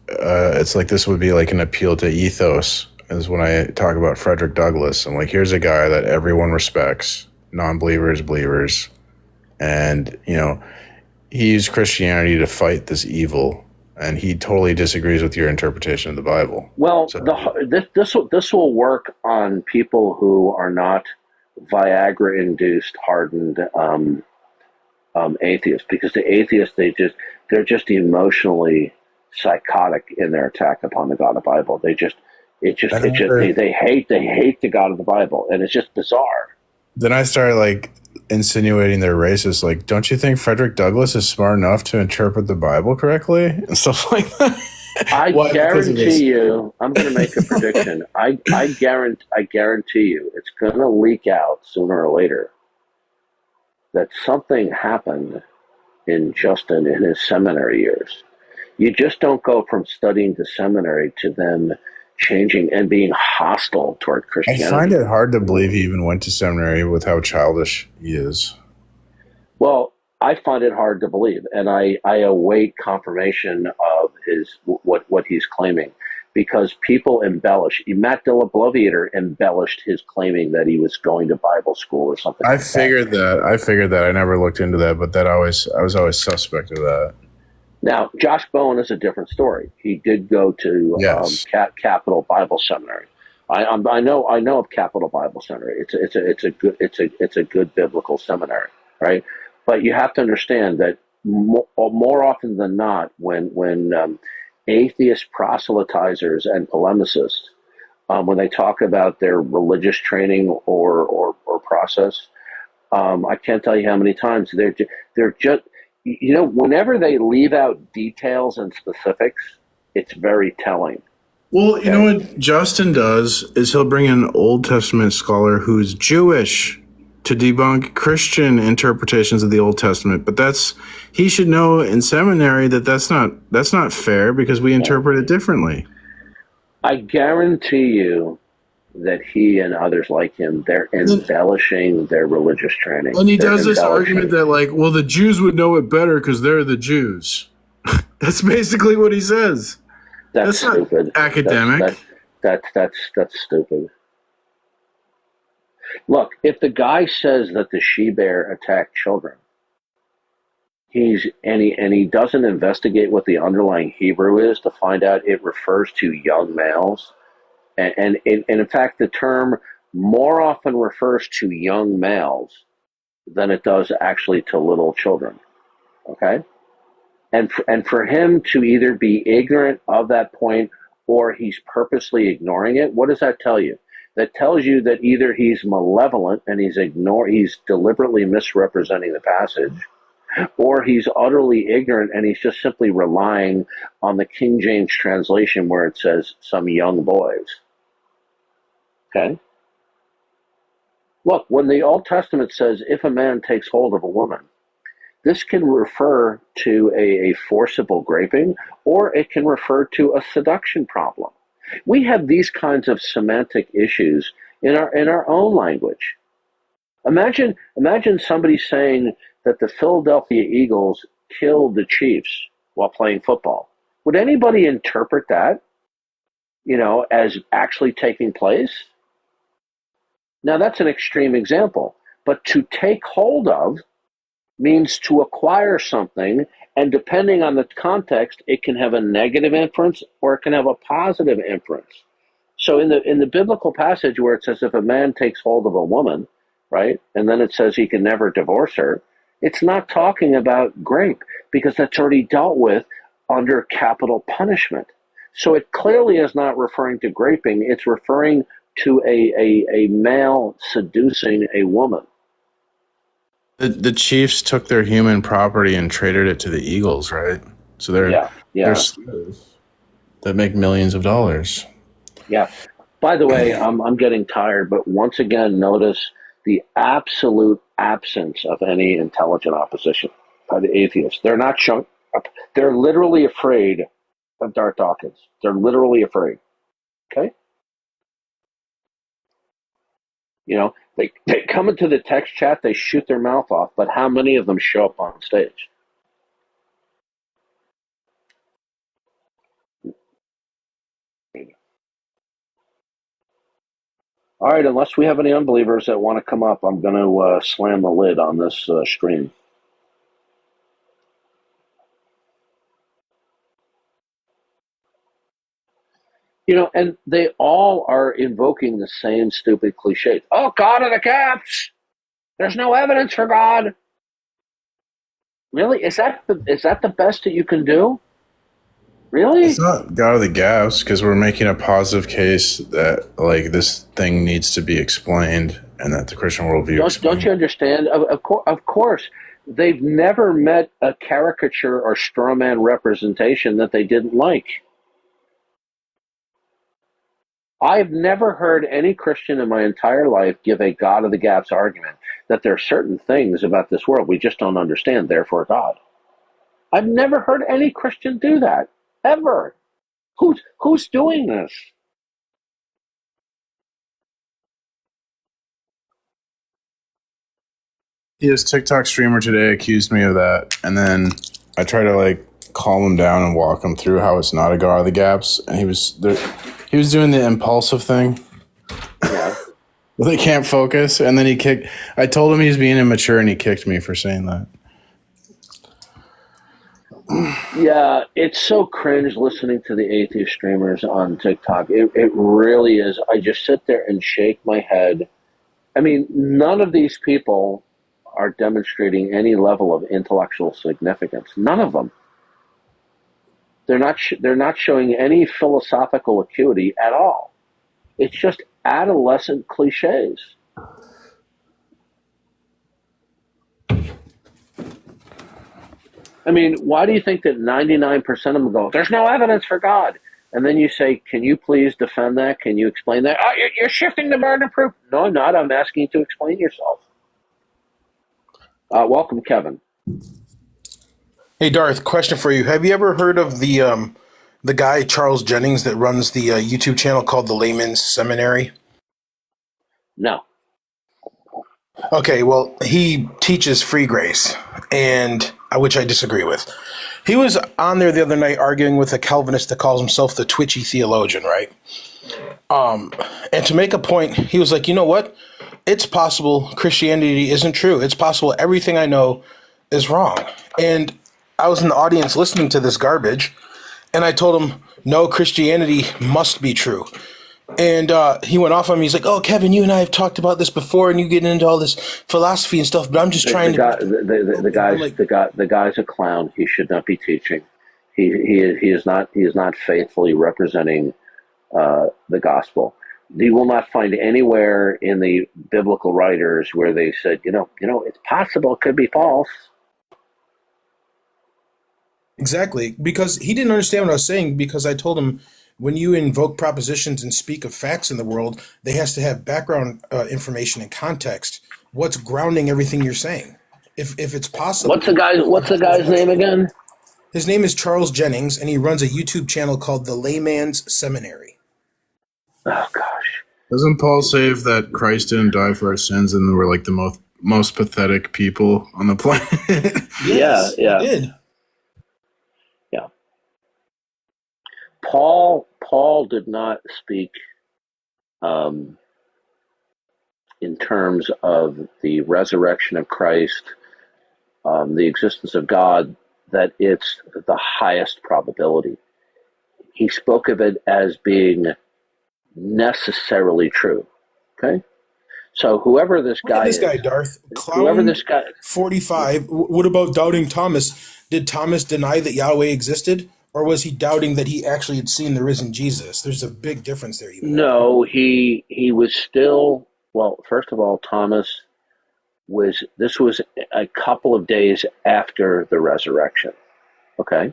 it's like this would be like an appeal to ethos. Is when I talk about Frederick Douglass. I'm like, here's a guy that everyone respects, non-believers, believers. And, he used Christianity to fight this evil, and he totally disagrees with your interpretation of the Bible. Well, this will work on people who are not Viagra-induced, hardened atheists, because the atheists, they're just emotionally psychotic in their attack upon the God of the Bible. They hate the God of the Bible, and it's just bizarre. Then I started insinuating they're racist. Like, don't you think Frederick Douglass is smart enough to interpret the Bible correctly and stuff like that? I guarantee you, I'm going to make a prediction. I guarantee you, it's going to leak out sooner or later that something happened in Justin in his seminary years. You just don't go from studying to seminary to then changing and being hostile toward Christianity. I find it hard to believe he even went to seminary with how childish he is. Well, I find it hard to believe, and I await confirmation of what he's claiming, because people embellish. Matt Dillabloviator embellished his claiming that he was going to Bible school or something. I figured that. I never looked into that, but I was always suspect of that. Now, Josh Bowen is a different story. He did go to Capital Bible Seminary. I know of Capital Bible Seminary. It's a good biblical seminary, right? But you have to understand that more often than not, when atheist proselytizers and polemicists, when they talk about their religious training or process, I can't tell you how many times they're just, whenever they leave out details and specifics, it's very telling. Well, you know what Justin does is he'll bring in an Old Testament scholar who's Jewish to debunk Christian interpretations of the Old Testament. But he should know in seminary that's not fair because we interpret it differently. I guarantee you that he and others like him, they're embellishing their religious training. And he does this argument that, like, well, the Jews would know it better because they're the Jews. That's basically what he says. That's stupid. Not academic. That's stupid. Look, if the guy says that the she-bear attacked children, he doesn't investigate what the underlying Hebrew is to find out it refers to young males. And in fact, the term more often refers to young males than it does actually to little children. Okay? And for him to either be ignorant of that point or he's purposely ignoring it, what does that tell you? That tells you that either he's malevolent and he's deliberately misrepresenting the passage, or he's utterly ignorant and he's just simply relying on the King James translation where it says some young boys. Okay? Look, when the Old Testament says, if a man takes hold of a woman, this can refer to a forcible graping, or it can refer to a seduction problem. We have these kinds of semantic issues in our own language. Imagine somebody saying that the Philadelphia Eagles killed the Chiefs while playing football. Would anybody interpret that, as actually taking place? Now, that's an extreme example, but to take hold of means to acquire something, and depending on the context, it can have a negative inference or it can have a positive inference. So in the biblical passage where it says if a man takes hold of a woman, right, and then it says he can never divorce her, it's not talking about grape because that's already dealt with under capital punishment. So it clearly is not referring to graping. It's referring to a male seducing a woman. The Chiefs took their human property and traded it to the Eagles, right? So they're slaves that make millions of dollars. Yeah. By the way, I'm getting tired, but once again, notice the absolute absence of any intelligent opposition by the atheists. They're not showing up. They're literally afraid of Darth Dawkins. They're literally afraid. Okay? They come into the text chat, they shoot their mouth off, but how many of them show up on stage? All right, unless we have any unbelievers that want to come up, I'm going to slam the lid on this stream. And they all are invoking the same stupid cliches. Oh, God of the caps! There's no evidence for God. Really? Is that the best that you can do? Really? It's not God of the gaps because we're making a positive case that like this thing needs to be explained and that the Christian worldview. Don't you understand? Of course, they've never met a caricature or straw man representation that they didn't like. I've never heard any Christian in my entire life give a God of the gaps argument that there are certain things about this world we just don't understand, therefore God. I've never heard any Christian do that, ever. Who's doing this? His TikTok streamer today accused me of that, and then I try to calm him down and walk him through how it's not a God of the gaps, and he was doing the impulsive thing. Yeah. They can't focus, and then I told him he's being immature, and he kicked me for saying that. Yeah, it's so cringe listening to the atheist streamers on TikTok. It really is. I just sit there and shake my head. I mean, none of these people are demonstrating any level of intellectual significance. None of them. They're not showing any philosophical acuity at all. It's just adolescent cliches. I mean, why do you think that 99% of them go, there's no evidence for God? And then you say, can you please defend that? Can you explain that? Oh, you're shifting the burden of proof. No, I'm not. I'm asking you to explain yourself. Welcome, Kevin. Hey, Darth, question for you. Have you ever heard of the guy, Charles Jennings, that runs the YouTube channel called The Layman's Seminary? No. Okay, well, he teaches free grace, and which I disagree with. He was on there the other night arguing with a Calvinist that calls himself the twitchy theologian, right? And to make a point, he was like, you know what? It's possible Christianity isn't true. It's possible everything I know is wrong. And I was in the audience listening to this garbage, and I told him, no, Christianity must be true. And he went off on me. He's like, oh, Kevin, you and I have talked about this before, and you get into all this philosophy and stuff, but I'm just trying to... The guy's a clown. He should not be teaching. He is not faithfully representing the gospel. You will not find anywhere in the biblical writers where they said, it's possible it could be false. Exactly, because he didn't understand what I was saying, because I told him, when you invoke propositions and speak of facts in the world, they has to have background information and context. What's grounding everything you're saying? If it's possible. What's the guy's name again? His name is Charles Jennings, and he runs a YouTube channel called The Layman's Seminary. Oh gosh! Doesn't Paul say that Christ didn't die for our sins and we're like the most pathetic people on the planet? Yes, yeah. He did. Yeah. Paul did not speak in terms of the resurrection of Christ, the existence of God, that it's the highest probability. He spoke of it as being necessarily true. Okay? So whoever this guy is... Darth. Clown, whoever this guy... 45. What about doubting Thomas? Did Thomas deny that Yahweh existed? Or was he doubting that he actually had seen the risen Jesus? There's a big difference there. No, he was still... Well, first of all, Thomas this was a couple of days after the resurrection. Okay?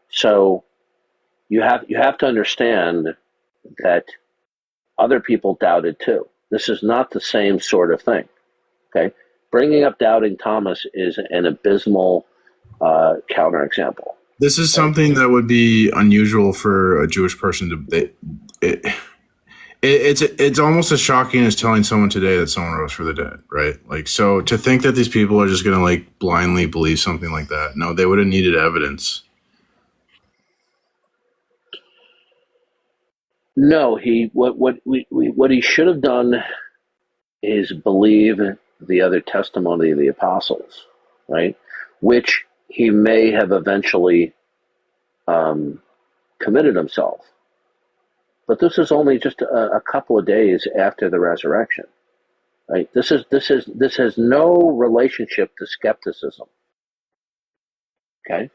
So you have to understand that other people doubted too. This is not the same sort of thing. Okay? Bringing up doubting Thomas is an abysmal counterexample. This is something that would be unusual for a Jewish person to... It's almost as shocking as telling someone today that someone rose for the dead, right? Like, so to think that these people are just going to like blindly believe something like that, no, they would have needed evidence. No, what he should have done is believe the other testimony of the apostles, right? Which he may have eventually committed himself. But this is only just a couple of days after the resurrection, right? This has no relationship to skepticism. Okay?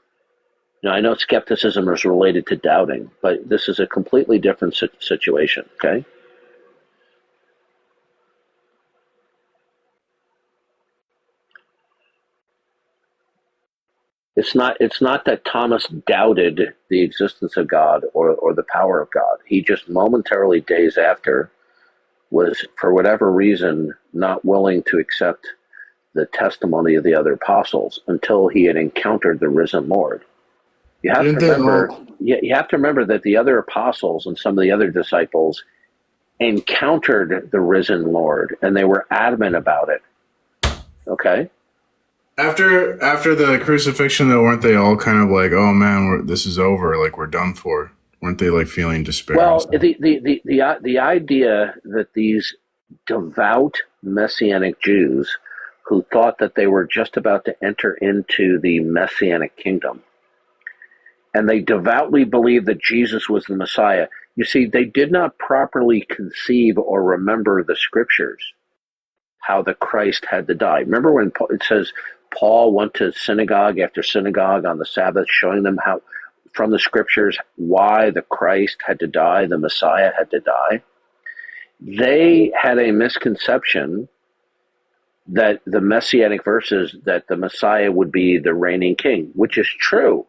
Now I know skepticism is related to doubting, but this is a completely different situation. Okay? It's not that Thomas doubted the existence of God or the power of God. He just momentarily, days after, was, for whatever reason, not willing to accept the testimony of the other apostles until he had encountered the risen Lord. You have to remember that the other apostles and some of the other disciples encountered the risen Lord, and they were adamant about it. Okay? After the crucifixion, though, weren't they all kind of like, "Oh man, this is over. Like we're done for"? Weren't they like feeling despair? Well, the idea that these devout Messianic Jews who thought that they were just about to enter into the Messianic kingdom, and they devoutly believed that Jesus was the Messiah. You see, they did not properly conceive or remember the scriptures, how the Christ had to die. Remember when it says Paul went to synagogue after synagogue on the Sabbath, showing them how, from the scriptures, why the Christ had to die, the Messiah had to die. They had a misconception that the messianic verses that the Messiah would be the reigning king, which is true.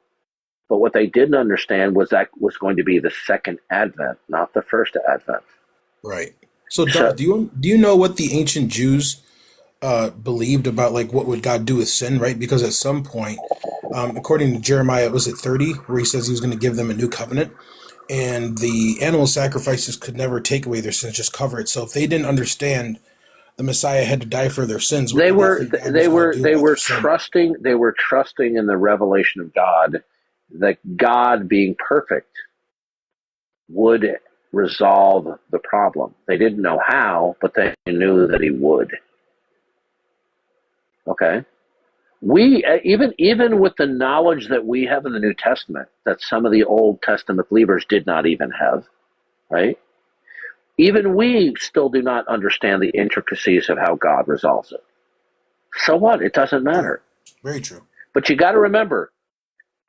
But what they didn't understand was that was going to be the second advent, not the first advent. Right. So, Darth, do you know what the ancient Jews believed about like what would God do with sin? Right, because at some point, according to Jeremiah, was it 30, where he says he was going to give them a new covenant, and the animal sacrifices could never take away their sins, just cover it. So, if they didn't understand the Messiah had to die for their sins, they were trusting in the revelation of God, that God being perfect would resolve the problem. They didn't know how, but they knew that he would. Okay? We even with the knowledge that we have in the New Testament, that some of the Old Testament believers did not even have, right? Even we still do not understand the intricacies of how God resolves it. So what? It doesn't matter. Very true. But you got to remember,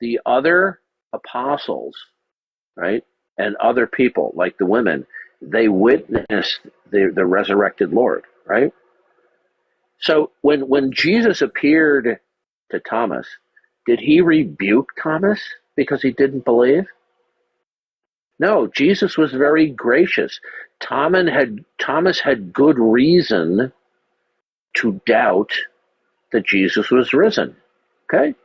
the other apostles, right, and other people, like the women, they witnessed the resurrected Lord, right? So when Jesus appeared to Thomas, did he rebuke Thomas because he didn't believe? No, Jesus was very gracious. Thomas had good reason to doubt that Jesus was risen. Okay?